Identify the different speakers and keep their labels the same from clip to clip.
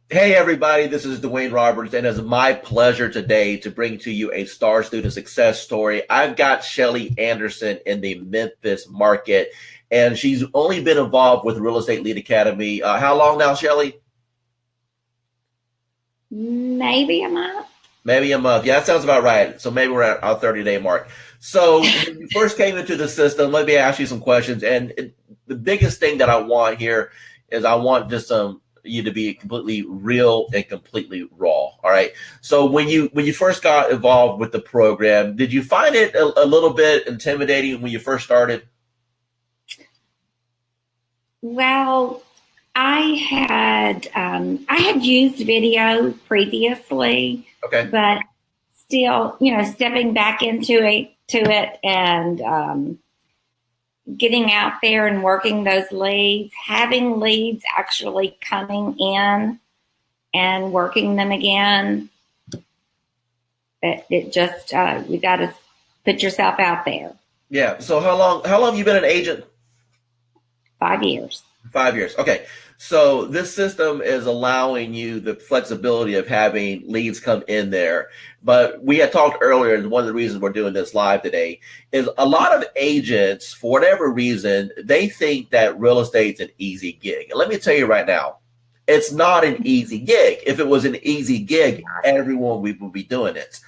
Speaker 1: Hey everybody, this is Dwayne Roberts, and it's my pleasure today to bring to you a star student success story. I've got Shelly Anderson in the Memphis market, and she's only been involved with Real Estate Lead Academy. How long now, Shelly?
Speaker 2: Maybe a month.
Speaker 1: Maybe a month. Yeah, that sounds about right. So maybe we're at our 30-day mark. So when you first came into the system, let me ask you some questions. The biggest thing that I want here is I want just you to be completely real and completely raw. All right. So when you first got involved with the program, did you find it a little bit intimidating when you first started?
Speaker 2: Well, I had used video previously,
Speaker 1: Okay.
Speaker 2: but still, stepping back into it and getting out there and working those leads, having leads actually coming in and working them again. It just you got to put yourself out there.
Speaker 1: Yeah. So how long have you been an agent?
Speaker 2: 5 years.
Speaker 1: 5 years. Okay. So this system is allowing you the flexibility of having leads come in there. But we had talked earlier, and one of the reasons we're doing this live today is a lot of agents, for whatever reason, they think that real estate's an easy gig. And let me tell you right now, it's not an easy gig. If it was an easy gig, everyone would be doing it.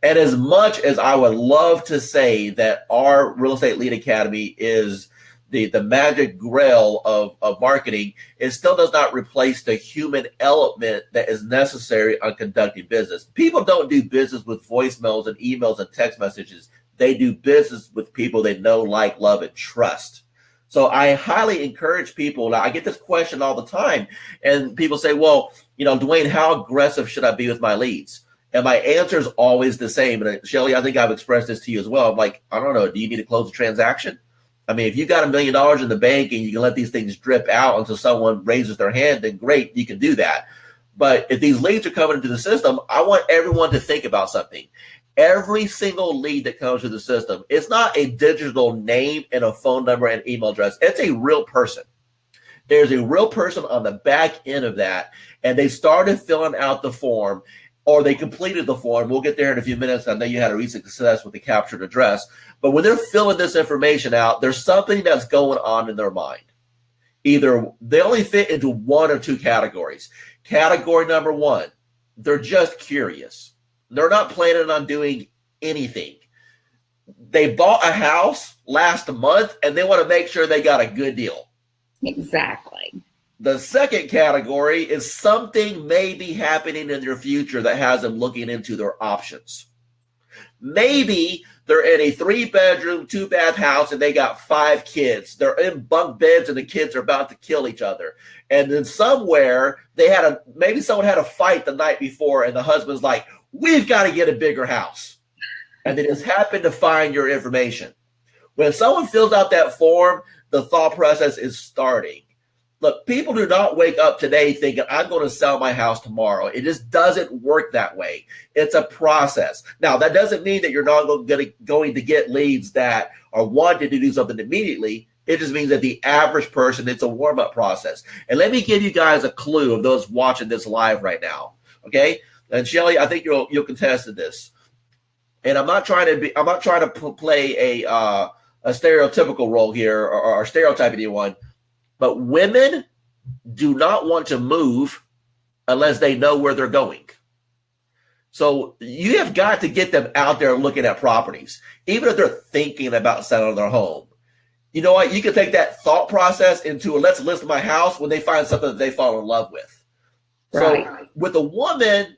Speaker 1: And as much as I would love to say that our Real Estate Lead Academy is the magic grail of marketing, it still does not replace the human element that is necessary on conducting business. People don't do business with voicemails and emails and text messages. They do business with people they know, like, love, and trust. So I highly encourage people. Now, I get this question all the time, and people say, well, Dwayne, how aggressive should I be with my leads? And my answer is always the same. And Shelly, I think I've expressed this to you as well. I'm like, I don't know. Do you need to close a transaction? I mean, if you got $1 million in the bank and you can let these things drip out until someone raises their hand, then great, you can do that. But if these leads are coming into the system, I want everyone to think about something. Every single lead that comes to the system, it's not a digital name and a phone number and email address. It's a real person. There's a real person on the back end of that, and they started filling out the form, or they completed the form. We'll get there in a few minutes. I know you had a recent success with the captured address, but when they're filling this information out, there's something that's going on in their mind. Either they only fit into one or two categories. Category number one, they're just curious. They're not planning on doing anything. They bought a house last month and they want to make sure they got a good deal.
Speaker 2: Exactly.
Speaker 1: The second category is something may be happening in their future that has them looking into their options. Maybe they're in a 3-bedroom, 2-bath house and they got 5 kids. They're in bunk beds and the kids are about to kill each other. And then somewhere maybe someone had a fight the night before and the husband's like, we've got to get a bigger house. And they just happen to find your information. When someone fills out that form, the thought process is starting. Look, people do not wake up today thinking, I'm going to sell my house tomorrow. It just doesn't work that way. It's a process. Now, that doesn't mean that you're not going to get leads that are wanting to do something immediately. It just means that the average person, it's a warm-up process. And let me give you guys a clue of those watching this live right now. Okay? And Shelly, I think you'll contest to this. And I'm not trying to play a stereotypical role here or stereotype anyone. But women do not want to move unless they know where they're going. So you have got to get them out there looking at properties, even if they're thinking about selling their home. You know what? You can take that thought process into let's list my house when they find something that they fall in love with. Right. So with a woman,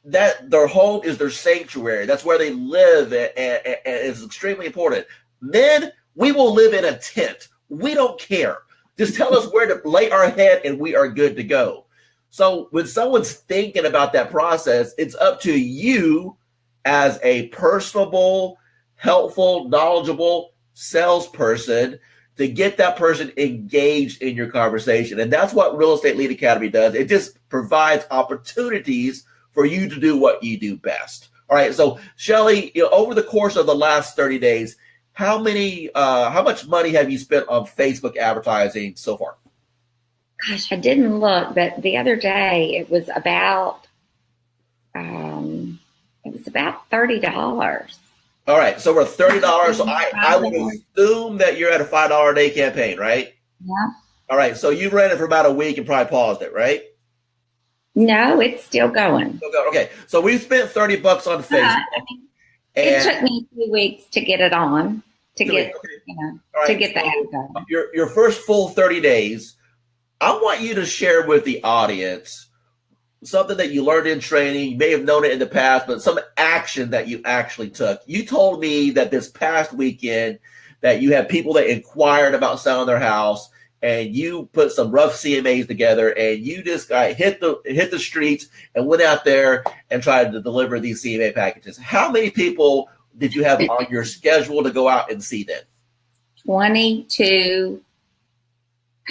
Speaker 1: that their home is their sanctuary. That's where they live, and it's extremely important. Men, we will live in a tent. We don't care. Just tell us where to lay our head and we are good to go. So when someone's thinking about that process, it's up to you as a personable, helpful, knowledgeable salesperson to get that person engaged in your conversation. And that's what Real Estate Lead Academy does. It just provides opportunities for you to do what you do best. All right. So Shelly, over the course of the last 30 days, how much money have you spent on Facebook advertising so far?
Speaker 2: gosh, I didn't look, but the other day it was about $30.
Speaker 1: All right, so we're $30. So I would assume that you're at a $5 a day campaign, right?
Speaker 2: Yeah.
Speaker 1: All right, so you ran it for about a week and probably paused it, right?
Speaker 2: No, it's still going.
Speaker 1: Okay, so we spent $30 on Facebook.
Speaker 2: It took me 2 weeks to get it on, to get the ad going.
Speaker 1: Your first full 30 days, I want you to share with the audience something that you learned in training. You may have known it in the past, but some action that you actually took. You told me that this past weekend that you had people that inquired about selling their house, and you put some rough CMAs together, and you just hit the streets and went out there and tried to deliver these CMA packages. How many people did you have on your schedule to go out and see then?
Speaker 2: 22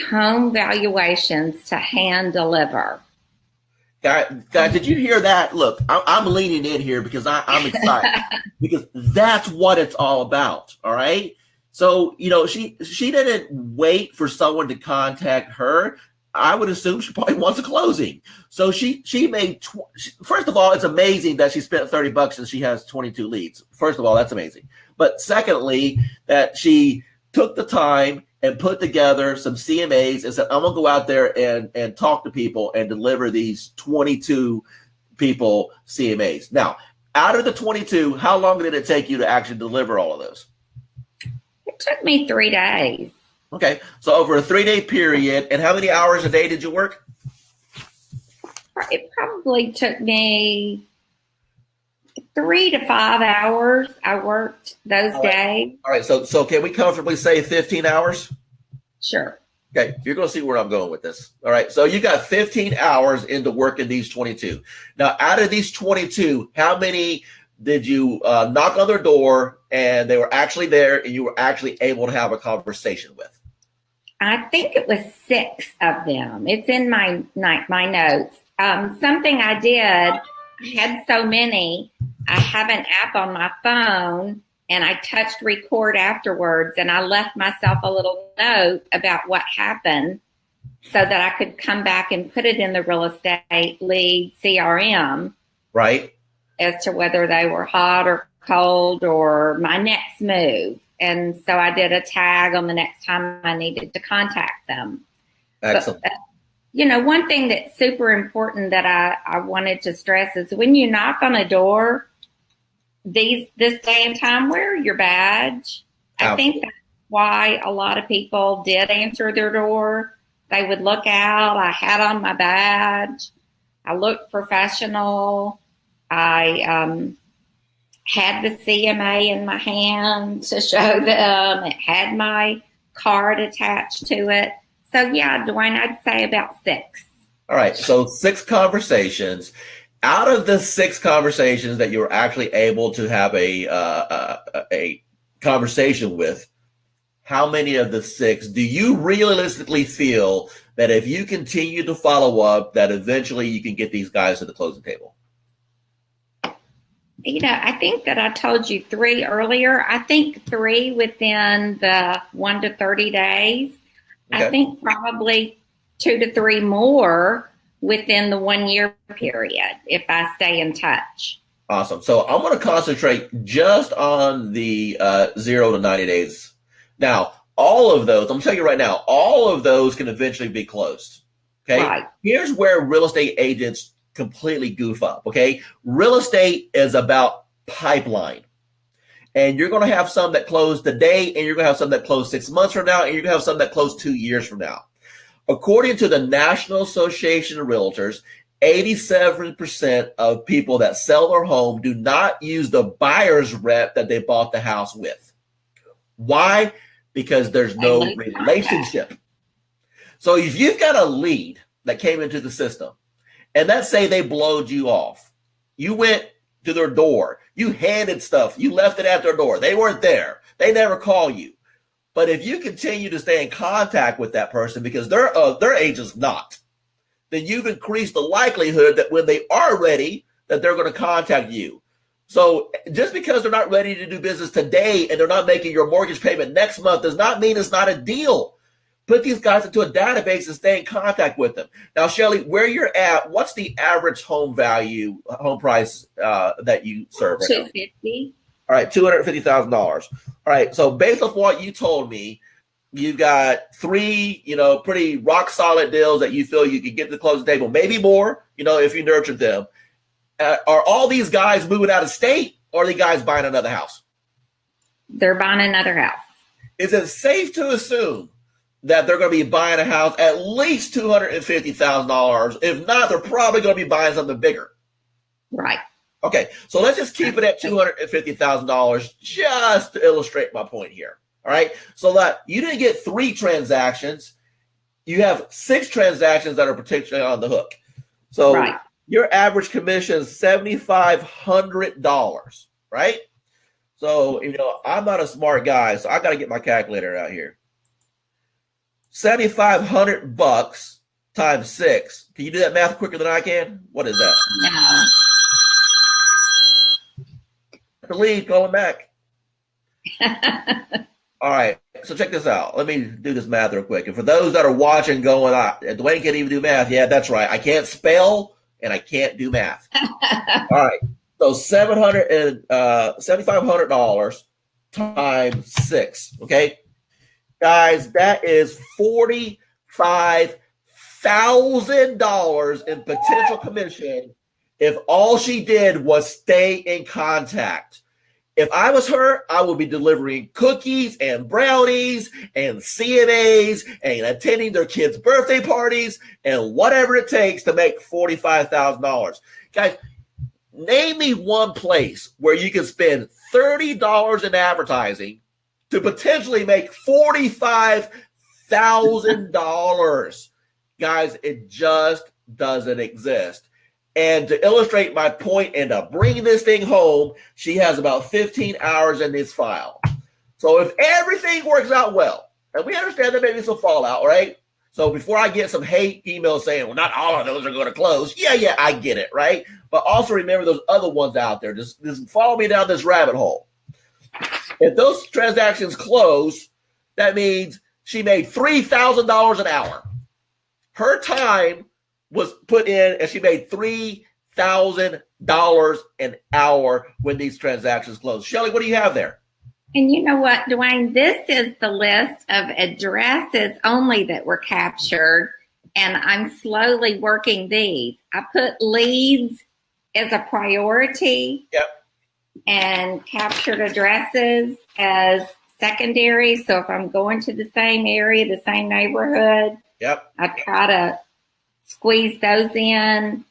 Speaker 2: home valuations to hand deliver.
Speaker 1: Guys, did you hear that? Look, I'm leaning in here because I'm excited because that's what it's all about. All right. So, she didn't wait for someone to contact her. I would assume she probably wants a closing. So she made, first of all, it's amazing that she spent $30 and she has 22 leads. First of all, that's amazing. But secondly, that she took the time and put together some CMAs and said, I'm going to go out there and talk to people and deliver these 22 people CMAs. Now, out of the 22, how long did it take you to actually deliver all of those?
Speaker 2: It took me 3 days.
Speaker 1: Okay. So over a 3-day period, and how many hours a day did you work?
Speaker 2: It probably took me 3 to 5 hours. I worked those days.
Speaker 1: All right. So can we comfortably say 15 hours?
Speaker 2: Sure.
Speaker 1: Okay. You're going to see where I'm going with this. All right. So you got 15 hours into working these 22. Now, out of these 22, how many did you knock on their door and they were actually there and you were actually able to have a conversation with?
Speaker 2: I think it was 6 of them. It's in my notes. Something I did, I had so many, I have an app on my phone and I touched record afterwards and I left myself a little note about what happened so that I could come back and put it in the real estate lead CRM.
Speaker 1: Right.
Speaker 2: As to whether they were hot or cold or my next move. And so I did a tag on the next time I needed to contact them.
Speaker 1: Excellent.
Speaker 2: But, one thing that's super important that I wanted to stress is when you knock on a door, this day and time, wear your badge. I think that's why a lot of people did answer their door. They would look out. I had on my badge. I looked professional. I had the CMA in my hand to show them. It had my card attached to it. So, yeah, Dwayne, I'd say about 6.
Speaker 1: All right. So 6 conversations. Out of the 6 conversations that you were actually able to have a conversation with, how many of the 6 do you realistically feel that if you continue to follow up, that eventually you can get these guys to the closing table?
Speaker 2: I think that I told you 3 earlier. I think 3 within the 1 to 30 days. Okay. I think probably 2 to 3 more within the 1 year period if I stay in touch.
Speaker 1: Awesome. So I'm going to concentrate just on the 0 to 90 days. Now, all of those, I'm telling you right now, all of those can eventually be closed. Okay. Right. Here's where real estate agents completely goof up. Okay. Real estate is about pipeline. And you're going to have some that close today, and you're going to have some that close 6 months from now, and you're going to have some that close 2 years from now. According to the National Association of Realtors, 87% of people that sell their home do not use the buyer's rep that they bought the house with. Why? Because there's no relationship. So if you've got a lead that came into the system, and let's say they blowed you off, you went to their door, you handed stuff, you left it at their door, they weren't there, they never call you. But if you continue to stay in contact with that person because their agent's not, then you've increased the likelihood that when they are ready, that they're going to contact you. So just because they're not ready to do business today and they're not making your mortgage payment next month does not mean it's not a deal. Put these guys into a database and stay in contact with them. Now, Shelly, where you're at, what's the average home price that you serve right now?
Speaker 2: $250,000.
Speaker 1: All right, $250,000. All right, so based off what you told me, you've got 3, pretty rock solid deals that you feel you could get to the closing table, maybe more, if you nurtured them. Are all these guys moving out of state, or are the guys buying another house?
Speaker 2: They're buying another house.
Speaker 1: Is it safe to assume that they're going to be buying a house at least $250,000? If not, they're probably going to be buying something bigger.
Speaker 2: Right.
Speaker 1: Okay, so let's just keep it at $250,000 just to illustrate my point here. All right, so that you didn't get 3 transactions, you have 6 transactions that are potentially on the hook. So
Speaker 2: right.
Speaker 1: Your average commission is $7,500, right? So, I'm not a smart guy, so I got to get my calculator out here. $7,500 times 6. Can you do that math quicker than I can? What is that?
Speaker 2: No.
Speaker 1: The lead going back. All right, so check this out. Let me do this math real quick. And for those that are watching going, Dwayne can't even do math. Yeah, that's right. I can't spell and I can't do math. All right, so $7,500 times 6, okay? Guys, that is $45,000 in potential commission if all she did was stay in contact. If I was her, I would be delivering cookies and brownies and CNAs and attending their kids' birthday parties and whatever it takes to make $45,000. Guys, name me one place where you can spend $30 in advertising to potentially make $45,000. Guys, it just doesn't exist. And to illustrate my point and to bring this thing home, she has about 15 hours in this file. So if everything works out well, and we understand there may be some fallout, right? So before I get some hate emails saying, well, not all of those are going to close. Yeah, I get it, right? But also remember those other ones out there. Just follow me down this rabbit hole. If those transactions close, that means she made $3,000 an hour. Her time was put in, and she made $3,000 an hour when these transactions closed. Shelly, what do you have there?
Speaker 2: And you know what, Dwayne? This is the list of addresses only that were captured, and I'm slowly working these. I put leads as a priority.
Speaker 1: Yep.
Speaker 2: And captured addresses as secondary. So if I'm going to the same area, the same neighborhood,
Speaker 1: yep,
Speaker 2: I try to squeeze those in,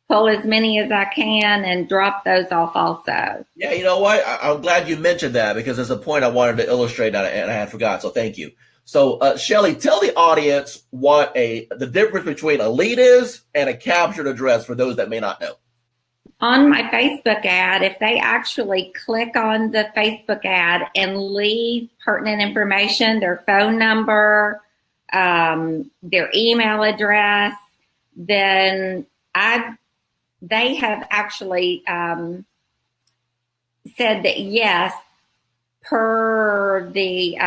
Speaker 2: pull as many as I can, and drop those off also.
Speaker 1: Yeah, you know what? I'm glad you mentioned that because there's a point I wanted to illustrate and I had forgot. So thank you. So Shelly, tell the audience what the difference between a lead is and a captured address for those that may not know.
Speaker 2: On my Facebook ad, if they actually click on the Facebook ad and leave pertinent information, their phone number, their email address, then they have actually said that yes, per the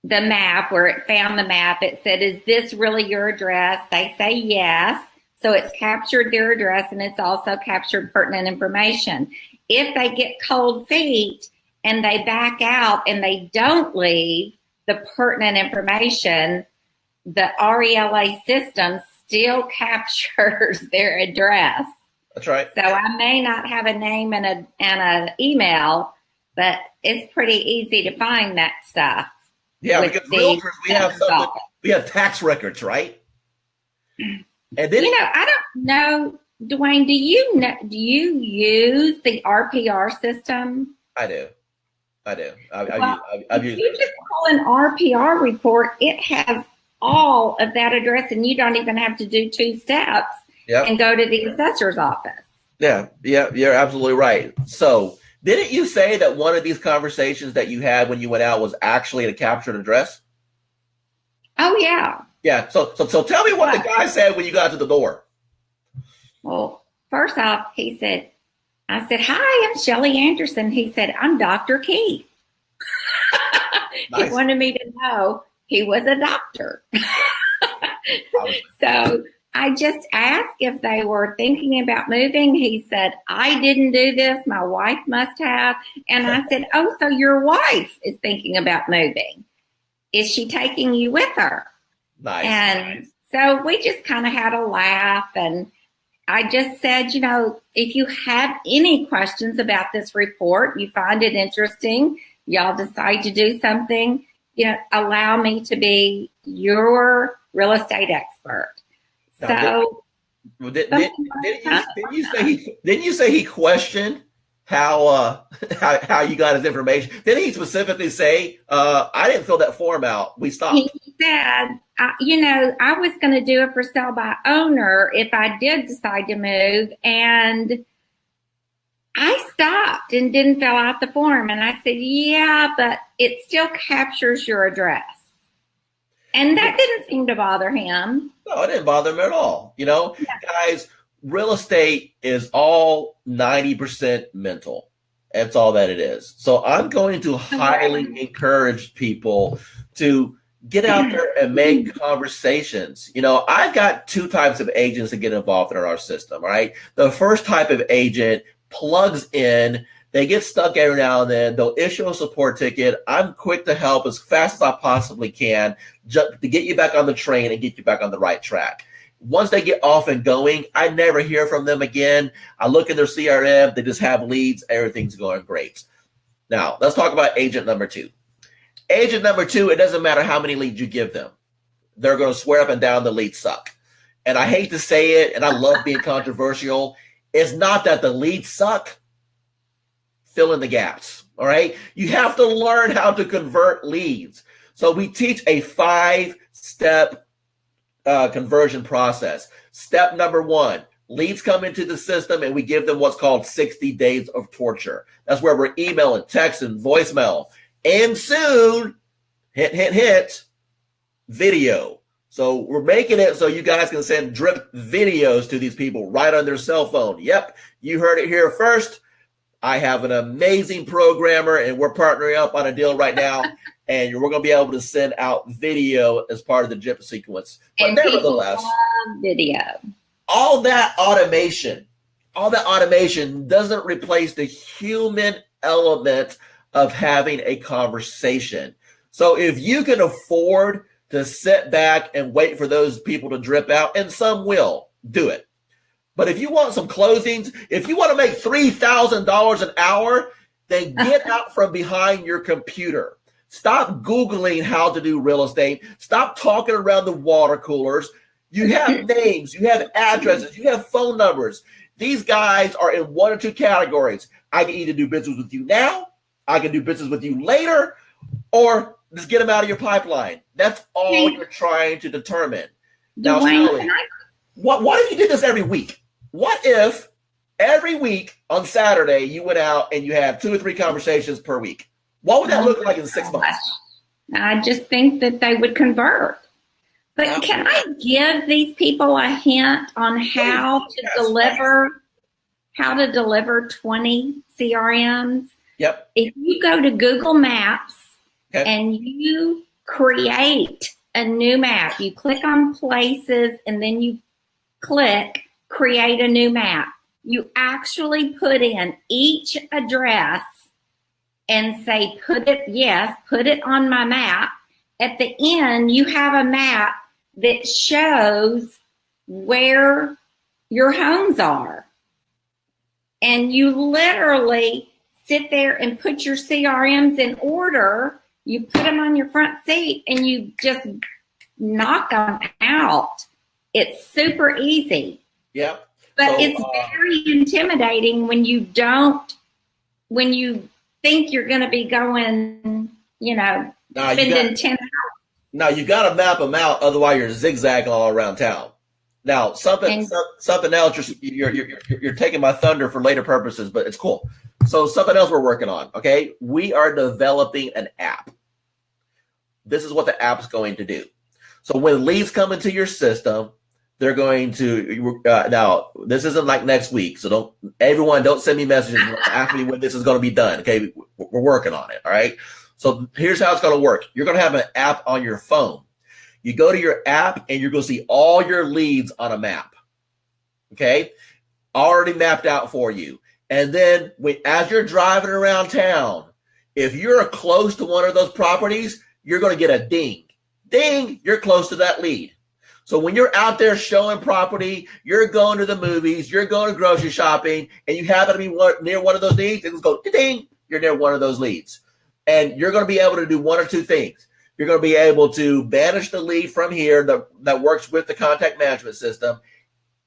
Speaker 2: map, where it found the map, it said, is this really your address? They say yes. So it's captured their address and it's also captured pertinent information. If they get cold feet and they back out and they don't leave the pertinent information, the RELA system still captures their address.
Speaker 1: That's right.
Speaker 2: So I may not have a name and an email, but it's pretty easy to find that stuff.
Speaker 1: Yeah, because realtors, we have tax records, right? And then
Speaker 2: I don't know, Dwayne, do you use the RPR system?
Speaker 1: I do. I've used
Speaker 2: you
Speaker 1: it.
Speaker 2: Just pull an RPR report, it has all of that address, and you don't even have to do 2 steps and go to the assessor's office. Yeah,
Speaker 1: you're absolutely right. So didn't you say that one of these conversations that you had when you went out was actually a captured address?
Speaker 2: Oh, yeah.
Speaker 1: Yeah, so tell me what the guy said when you got to the door.
Speaker 2: Well, first off, I said, hi, I'm Shelly Anderson. He said, I'm Dr. Keith. He wanted me to know he was a doctor. So I just asked if they were thinking about moving. He said, I didn't do this. My wife must have. And I said, oh, so your wife is thinking about moving. Is she taking you with her?
Speaker 1: Nice.
Speaker 2: And so we just kind of had a laugh. And I just said, if you have any questions about this report, you find it interesting, y'all decide to do something, allow me to be your real estate expert.
Speaker 1: Now,
Speaker 2: so
Speaker 1: didn't you say he questioned how you got his information? Didn't he specifically say, I didn't fill that form out, we stopped?
Speaker 2: He said, I was going to do it for sale by owner if I did decide to move, and I stopped and didn't fill out the form. And I said, yeah, but it still captures your address. And that didn't seem to bother him.
Speaker 1: No, it didn't bother him at all. Guys, real estate is all 90% mental. That's all that it is. So I'm going to highly encourage people to get out there and make conversations. I've got two types of agents that get involved in our system, right? The first type of agent plugs in. They get stuck every now and then. They'll issue a support ticket. I'm quick to help as fast as I possibly can to get you back on the train and get you back on the right track. Once they get off and going, I never hear from them again. I look at their CRM. They just have leads. Everything's going great. Now, let's talk about agent number two. Agent number two, it doesn't matter how many leads you give them. They're going to swear up and down the leads suck. And I hate to say it, and I love being controversial. It's not that the leads suck. Fill in the gaps, all right? You have to learn how to convert leads. So we teach a 5-step conversion process. Step number 1, leads come into the system and we give them what's called 60 days of torture. That's where we're emailing, texting, voicemail, and soon, hint, video. So we're making it so you guys can send drip videos to these people right on their cell phone. Yep, you heard it here first. I have an amazing programmer, and we're partnering up on a deal right now, and we're going to be able to send out video as part of the drip sequence. But
Speaker 2: and
Speaker 1: nevertheless,
Speaker 2: video.
Speaker 1: All that automation doesn't replace the human element of having a conversation. So if you can afford to sit back and wait for those people to drip out, and some will, do it. But if you want some closings, if you want to make $3,000 an hour, then get out from behind your computer. Stop Googling how to do real estate. Stop talking around the water coolers. You have names, you have addresses, you have phone numbers. These guys are in one or two categories. I can either do business with you now, I can do business with you later, or just get them out of your pipeline. That's all you're trying to determine. Now, Shelly, what if you did this every week? What if every week on Saturday you went out and you had 2 or 3 conversations per week? What would that look like in 6 months?
Speaker 2: I just think that they would convert. But can I give these people a hint on how to deliver 20 CRMs?
Speaker 1: Yep.
Speaker 2: If you go to Google Maps and you create a new map, you click on places and then you click create a new map. You actually put in each address and say, put it on my map. At the end, you have a map that shows where your homes are. And you literally sit there and put your CRMs in order. You put them on your front seat and you just knock them out. It's super easy.
Speaker 1: Yeah.
Speaker 2: But it's very intimidating when you think you're going to be going, spending 10 hours.
Speaker 1: Now, you got to map them out. Otherwise, you're zigzagging all around town. Now, something else, you're taking my thunder for later purposes, but it's cool. So something else we're working on, okay? We are developing an app. This is what the app's going to do. So when leads come into your system, they're going to now. This isn't like next week, so don't send me messages asking me when this is going to be done. Okay, we're working on it. All right, So here's how it's going to work. You're going to have an app on your phone. You go to your app and you're going to see all your leads on a map. Okay? Already mapped out for you. And then as you're driving around town, if you're close to one of those properties, you're going to get a ding. Ding, you're close to that lead. So when you're out there showing property, you're going to the movies, you're going to grocery shopping, and you happen to be near one of those leads, it'll go ding, you're near one of those leads. And you're going to be able to do one or two things. You're going to be able to banish the lead from here that works with the contact management system,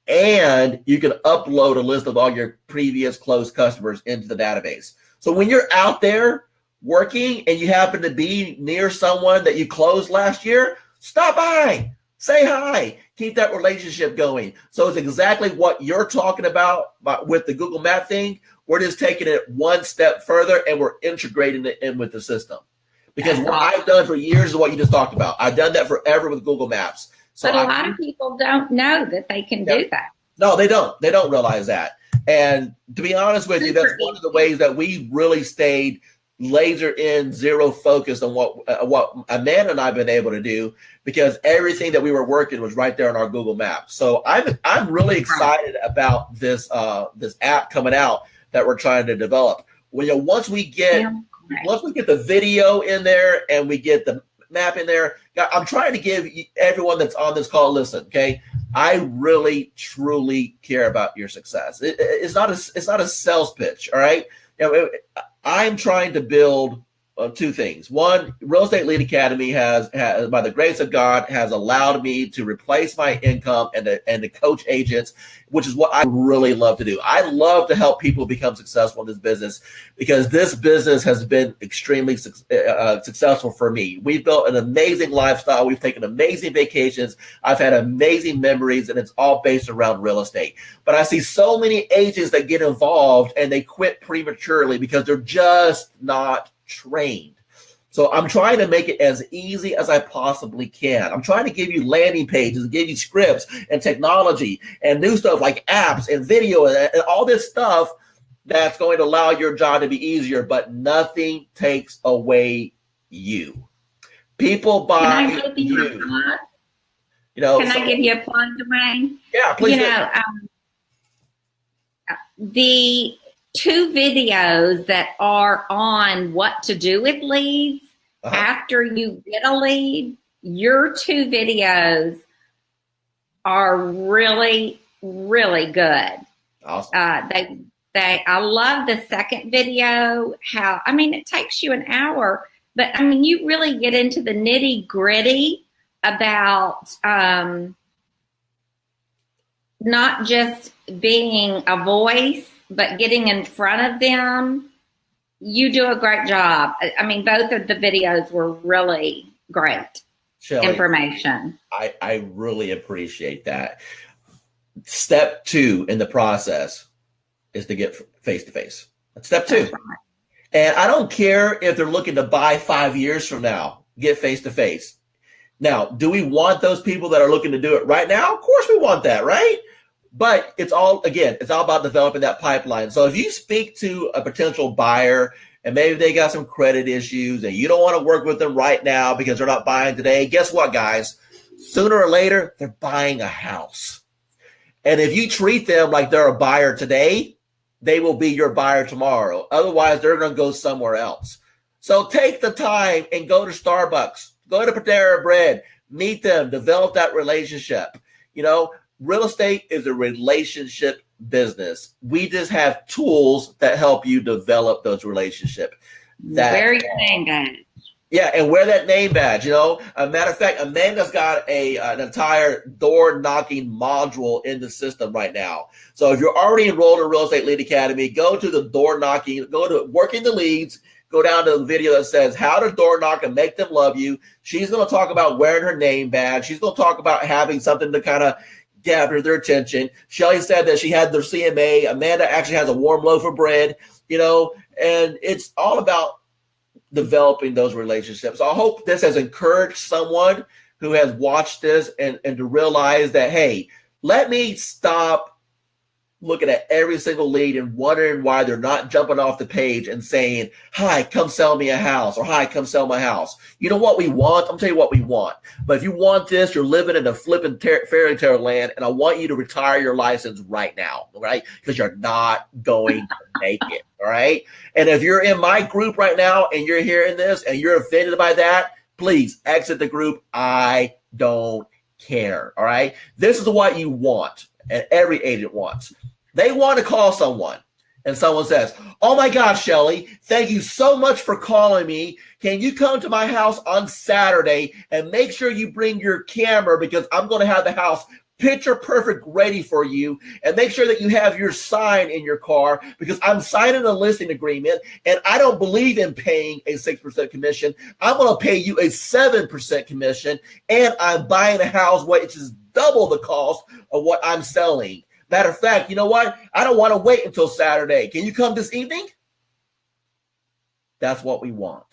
Speaker 1: and you can upload a list of all your previous closed customers into the database. So when you're out there working and you happen to be near someone that you closed last year, stop by. Say hi, keep that relationship going. So it's exactly what you're talking about with the Google Map thing. We're just taking it one step further and we're integrating it in with the system. Because what I've done for years is what you just talked about. I've done that forever with Google Maps. So
Speaker 2: but a lot of people don't know that they can do that.
Speaker 1: No, they don't. They don't realize that. And to be honest with you, that's one of the ways that we really stayed laser in, zero focused on what Amanda and I have been able to do, because everything that we were working was right there on our Google Maps. So I'm really excited about this app coming out that we're trying to develop. Once we get the video in there and we get the map in there, I'm trying to give everyone that's on this call, listen, okay? I really truly care about your success. It's not a sales pitch, all right? I'm trying to build two things. One, Real Estate Lead Academy has, by the grace of God, has allowed me to replace my income and to coach agents, which is what I really love to do. I love to help people become successful in this business, because this business has been extremely successful for me. We've built an amazing lifestyle. We've taken amazing vacations. I've had amazing memories, and it's all based around real estate. But I see so many agents that get involved and they quit prematurely because they're just not trained. So I'm trying to make it as easy as I possibly can. I'm trying to give you landing pages, give you scripts and technology and new stuff like apps and video and all this stuff that's going to allow your job to be easier, but nothing takes away you. People buy you.
Speaker 2: Can I give you a plug, Dwayne?
Speaker 1: Yeah, please.
Speaker 2: The 2 videos that are on what to do with leads after you get a lead, your 2 videos are really, really good.
Speaker 1: Awesome.
Speaker 2: I love the second video, it takes you an hour, but you really get into the nitty gritty about not just being a voice, but getting in front of them. You do a great job. Both of the videos were really great. Shelly, information.
Speaker 1: I really appreciate that. Step 2 in the process is to get face-to-face. That's step 2. That's right. And I don't care if they're looking to buy 5 years from now, get face-to-face. Now, do we want those people that are looking to do it right now? Of course we want that, right? But it's all about developing that pipeline. So if you speak to a potential buyer and maybe they got some credit issues and you don't want to work with them right now because they're not buying today, guess what, guys? Sooner or later, they're buying a house. And if you treat them like they're a buyer today, they will be your buyer tomorrow. Otherwise, they're going to go somewhere else. So take the time and go to Starbucks, go to Panera Bread, meet them, develop that relationship. Real estate is a relationship business. We just have tools that help you develop those relationships.
Speaker 2: Wear your name badge.
Speaker 1: Yeah, and wear that name badge. A matter of fact, Amanda's got an entire door knocking module in the system right now. So if you're already enrolled in Real Estate Lead Academy, go to the door knocking, go to working the leads, go down to the video that says how to door knock and make them love you. She's going to talk about wearing her name badge. She's going to talk about having something to kind of gather their attention. Shelly said that she had their CMA. Amanda actually has a warm loaf of bread, and it's all about developing those relationships. I hope this has encouraged someone who has watched this and to realize that, hey, let me stop looking at every single lead and wondering why they're not jumping off the page and saying, hi, come sell me a house, or hi, come sell my house. You know what we want? I'm telling you what we want. But if you want this, you're living in a flipping fairy tale land, and I want you to retire your license right now, right? Because you're not going to make it, all right? And if you're in my group right now and you're hearing this and you're offended by that, please exit the group. I don't care, all right? This is what you want, and every agent wants. They want to call someone, and someone says, oh my gosh, Shelly, thank you so much for calling me. Can you come to my house on Saturday and make sure you bring your camera, because I'm going to have the house picture perfect ready for you, and make sure that you have your sign in your car, because I'm signing a listing agreement and I don't believe in paying a 6% commission. I'm going to pay you a 7% commission, and I'm buying a house which is double the cost of what I'm selling. Matter of fact, you know what? I don't want to wait until Saturday. Can you come this evening? That's what we want.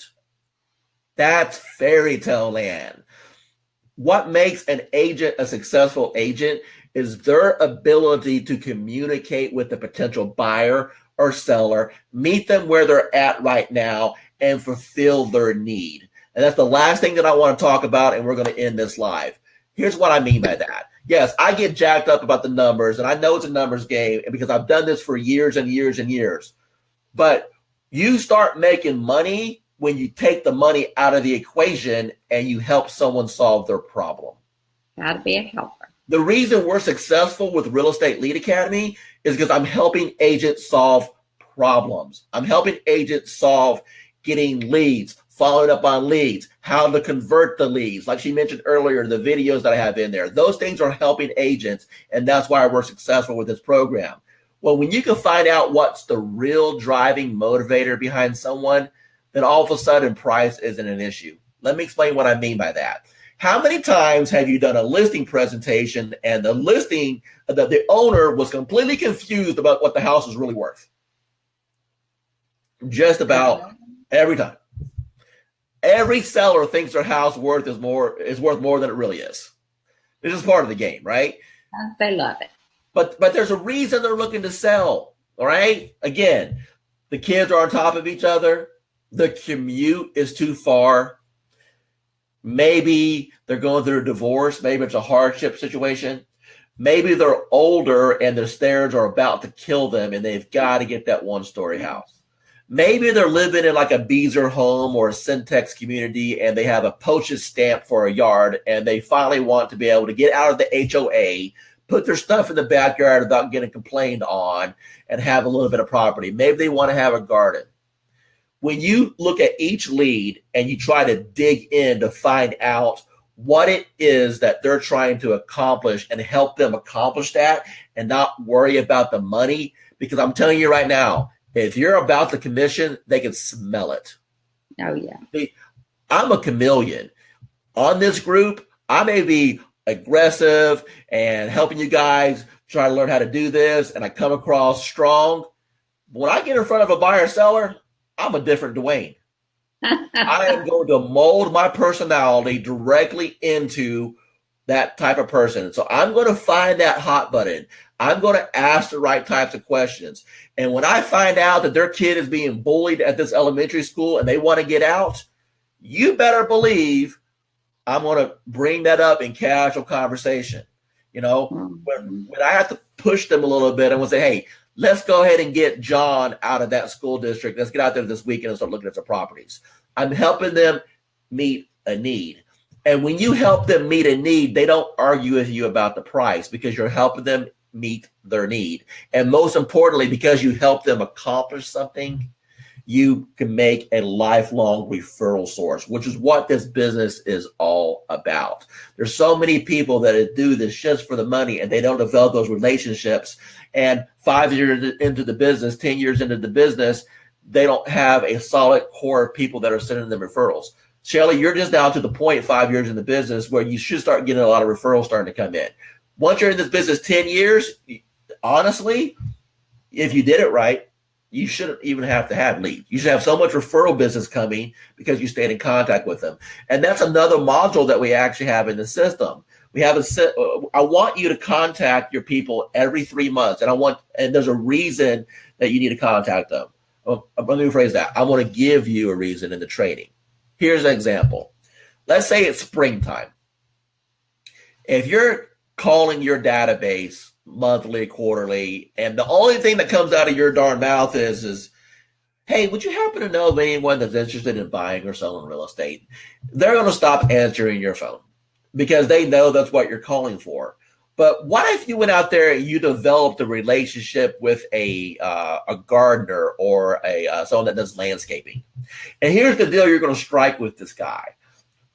Speaker 1: That's fairy tale land. What makes an agent a successful agent is their ability to communicate with the potential buyer or seller, meet them where they're at right now, and fulfill their need. And that's the last thing that I want to talk about, and we're going to end this live. Here's what I mean by that. Yes, I get jacked up about the numbers, and I know it's a numbers game because I've done this for years and years and years. But you start making money when you take the money out of the equation and you help someone solve their problem.
Speaker 2: Got to be a helper.
Speaker 1: The reason we're successful with Real Estate Lead Academy is because I'm helping agents solve problems. I'm helping agents solve getting leads, following up on leads, how to convert the leads. Like she mentioned earlier, the videos that I have in there, those things are helping agents, and that's why we're successful with this program. Well, when you can find out what's the real driving motivator behind someone, then all of a sudden price isn't an issue. Let me explain what I mean by that. How many times have you done a listing presentation and the owner was completely confused about what the house was really worth? Just about every time. Every seller thinks their house worth is worth more than it really is. This is part of the game, right?
Speaker 2: They love it.
Speaker 1: But there's a reason they're looking to sell, all right? Again, the kids are on top of each other. The commute is too far. Maybe they're going through a divorce. Maybe it's a hardship situation. Maybe they're older and their stairs are about to kill them and they've got to get that one-story house. Maybe they're living in like a Beezer home or a Syntex community and they have a postage stamp for a yard and they finally want to be able to get out of the HOA, put their stuff in the backyard without getting complained on, and have a little bit of property. Maybe they want to have a garden. When you look at each lead and you try to dig in to find out what it is that they're trying to accomplish and help them accomplish that and not worry about the money, because I'm telling you right now, if you're about the commission, they can smell it.
Speaker 2: Oh, yeah.
Speaker 1: See, I'm a chameleon. On this group, I may be aggressive and helping you guys try to learn how to do this, and I come across strong. But when I get in front of a buyer seller, I'm a different Dwayne. I am going to mold my personality directly into that type of person. So I'm going to find that hot button. I'm going to ask the right types of questions. And when I find out that their kid is being bullied at this elementary school and they want to get out, you better believe I'm going to bring that up in casual conversation. You know, when I have to push them a little bit, I'm going to say, hey, let's go ahead and get John out of that school district. Let's get out there this weekend and start looking at some properties. I'm helping them meet a need. And when you help them meet a need, they don't argue with you about the price because you're helping them meet their need. And most importantly, because you help them accomplish something, you can make a lifelong referral source, which is what this business is all about. There's so many people that do this just for the money and they don't develop those relationships. And 5 years into the business, 10 years into the business, they don't have a solid core of people that are sending them referrals. Shelly, you're just now to the point 5 years in the business where you should start getting a lot of referrals starting to come in. Once you're in this business 10 years, honestly, if you did it right, you shouldn't even have to have leads. You should have so much referral business coming because you stayed in contact with them. And that's another module that we actually have in the system. We have I want you to contact your people every 3 months, and there's a reason that you need to contact them. Let me rephrase that. I want to give you a reason in the training. Here's an example. Let's say it's springtime. If you're calling your database monthly, quarterly, and the only thing that comes out of your darn mouth is, hey, would you happen to know of anyone that's interested in buying or selling real estate? They're going to stop answering your phone because they know that's what you're calling for. But what if you went out there and you developed a relationship with a gardener or someone that does landscaping? And here's the deal you're going to strike with this guy.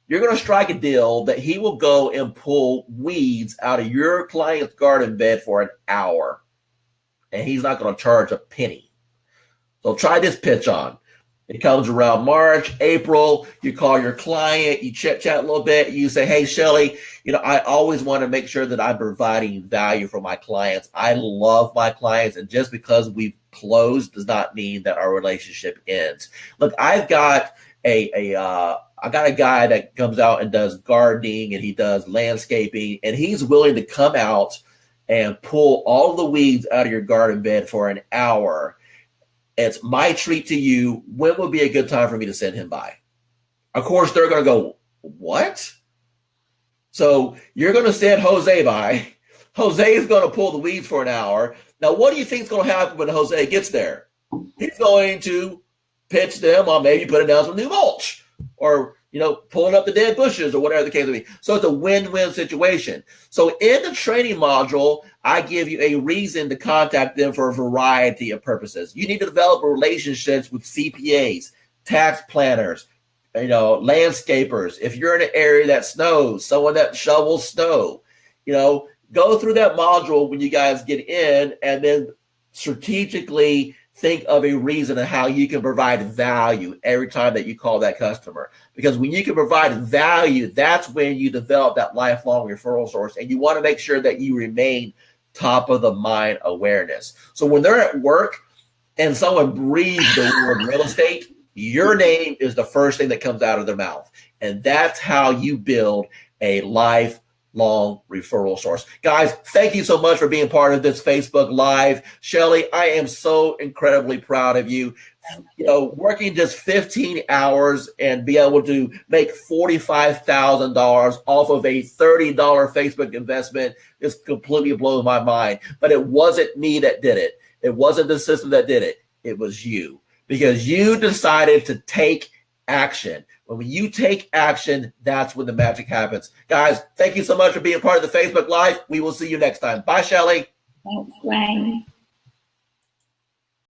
Speaker 1: You're going to strike a deal that he will go and pull weeds out of your client's garden bed for an hour. And he's not going to charge a penny. So try this pitch on. It comes around March, April. You call your client, you chit chat a little bit. You say, hey, Shelly, I always want to make sure that I'm providing value for my clients. I love my clients. And just because we've closed does not mean that our relationship ends. Look, I've got I got a guy that comes out and does gardening and he does landscaping, and he's willing to come out and pull all the weeds out of your garden bed for an hour. It's my treat to you. When would be a good time for me to send him by? Of course, they're going to go, what? So you're going to send Jose by. Jose is going to pull the weeds for an hour. Now, what do you think is going to happen when Jose gets there? He's going to pitch them on maybe putting down some new mulch or, pulling up the dead bushes or whatever the case may be. So it's a win-win situation. So in the training module, I give you a reason to contact them for a variety of purposes. You need to develop relationships with CPAs, tax planners, landscapers. If you're in an area that snows, someone that shovels snow, go through that module when you guys get in and then strategically think of a reason of how you can provide value every time that you call that customer. Because when you can provide value, that's when you develop that lifelong referral source. And you want to make sure that you remain top of the mind awareness. So when they're at work and someone breathes the word real estate, your name is the first thing that comes out of their mouth. And that's how you build a lifelong referral source. Guys, thank you so much for being part of this Facebook Live. Shelly, I am so incredibly proud of you. Working just 15 hours and be able to make $45,000 off of a $30 Facebook investment is completely blowing my mind. But it wasn't me that did it. It wasn't the system that did it. It was you. Because you decided to take action. When you take action, that's when the magic happens. Guys, thank you so much for being part of the Facebook Live. We will see you next time. Bye, Shelly.
Speaker 2: Thanks, Wayne.